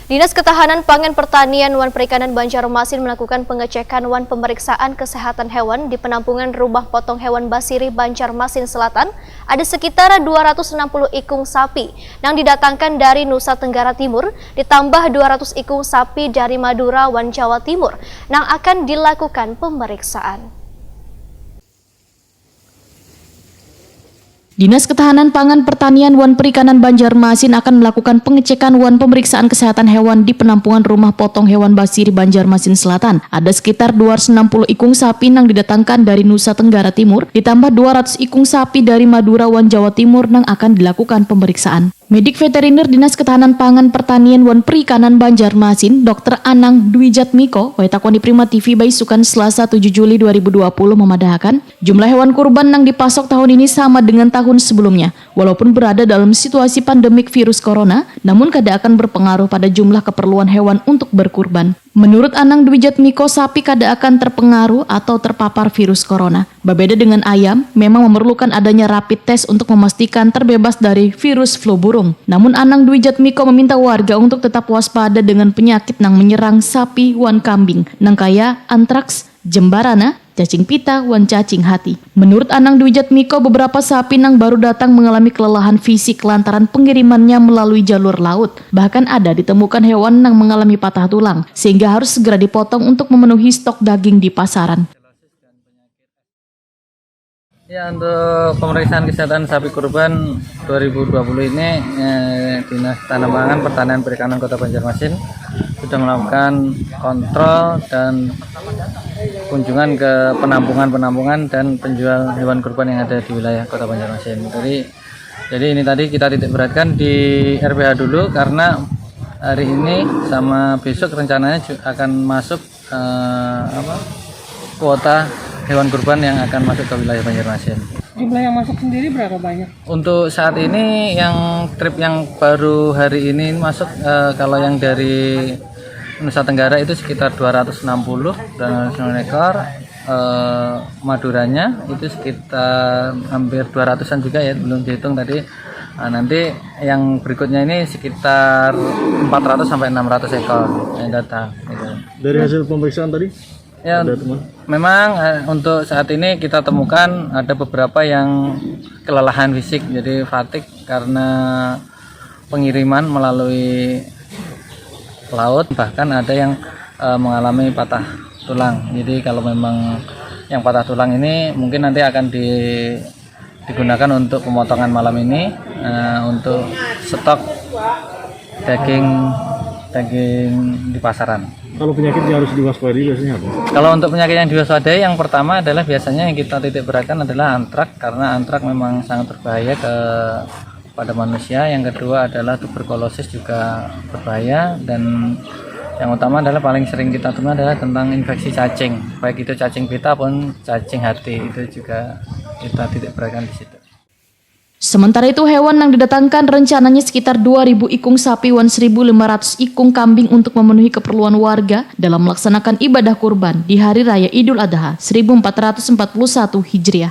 Dinas Ketahanan Pangan Pertanian Wan Perikanan Banjarmasin melakukan pengecekan wan pemeriksaan kesehatan hewan di penampungan rumah potong hewan Basiri Banjarmasin Selatan. Ada sekitar 260 ikung sapi yang didatangkan dari Nusa Tenggara Timur, ditambah 200 ikung sapi dari Madura, Wan Jawa Timur, yang akan dilakukan pemeriksaan. Dinas Ketahanan Pangan Pertanian Wan Perikanan Banjarmasin akan melakukan pengecekan wan pemeriksaan kesehatan hewan di penampungan rumah potong hewan Basiri Banjarmasin Selatan. Ada sekitar 260 ikung sapi yang didatangkan dari Nusa Tenggara Timur, ditambah 200 ikung sapi dari Madura, Wan Jawa Timur yang akan dilakukan pemeriksaan. Medik Veteriner Dinas Ketahanan Pangan Pertanian Wan Perikanan Banjarmasin, Dr. Anang Dwi Jatmiko, Waitakoni Prima TV Baisukan Selasa 7 Juli 2020 memadahkan, jumlah hewan kurban yang dipasok tahun ini sama dengan tahun sebelumnya. Walaupun berada dalam situasi pandemik virus corona, namun kada akan berpengaruh pada jumlah keperluan hewan untuk berkurban. Menurut Anang Dwi Jatmiko, sapi kada akan terpengaruh atau terpapar virus corona. Berbeda dengan ayam, memang memerlukan adanya rapid test untuk memastikan terbebas dari virus flu burung. Namun Anang Dwi Jatmiko meminta warga untuk tetap waspada dengan penyakit yang menyerang sapi wan kambing, nang kaya antraks, jembarana, cacing pita, wan cacing hati. Menurut Anang Dwi Jatmiko, beberapa sapi yang baru datang mengalami kelelahan fisik lantaran pengirimannya melalui jalur laut. Bahkan ada ditemukan hewan yang mengalami patah tulang, sehingga harus segera dipotong untuk memenuhi stok daging di pasaran. Ya, untuk pemeriksaan kesehatan sapi kurban 2020 ini Dinas Ketahanan Pangan Pertanian Perikanan Kota Banjarmasin sudah melakukan kontrol dan kunjungan ke penampungan dan penjual hewan kurban yang ada di wilayah Kota Banjarmasin. Jadi ini tadi kita titik beratkan di RPH dulu karena hari ini sama besok rencananya akan masuk kuota hewan kurban yang akan masuk ke wilayah Banjarmasin. Jumlah yang masuk sendiri berapa banyak? Untuk saat ini yang trip yang baru hari ini masuk kalau yang dari Nusa Tenggara itu sekitar 260 dan ekor, Maduranya itu sekitar hampir 200-an juga ya, belum dihitung tadi. Nanti yang berikutnya ini sekitar 400 sampai 600 ekor yang datang. Gitu. Dari hasil pemeriksaan tadi? Ya, memang untuk saat ini kita temukan ada beberapa yang kelelahan fisik, jadi fatigue karena pengiriman melalui laut, bahkan ada yang mengalami patah tulang. Jadi kalau memang yang patah tulang ini mungkin nanti akan digunakan untuk pemotongan malam ini untuk stok daging di pasaran. Kalau penyakit yang harus diwaspadai biasanya apa? Kalau untuk penyakit yang diwaspadai, yang pertama adalah biasanya yang kita titik beratkan adalah antrak, karena antrak memang sangat berbahaya pada manusia. Yang kedua adalah tuberkulosis juga berbahaya, dan yang utama adalah paling sering kita temui adalah tentang infeksi cacing, baik itu cacing pita maupun cacing hati, itu juga kita titik beratkan di situ. Sementara itu, hewan yang didatangkan rencananya sekitar 2.000 ikung sapi wan 1.500 ikung kambing untuk memenuhi keperluan warga dalam melaksanakan ibadah kurban di Hari Raya Idul Adha 1441 Hijriah.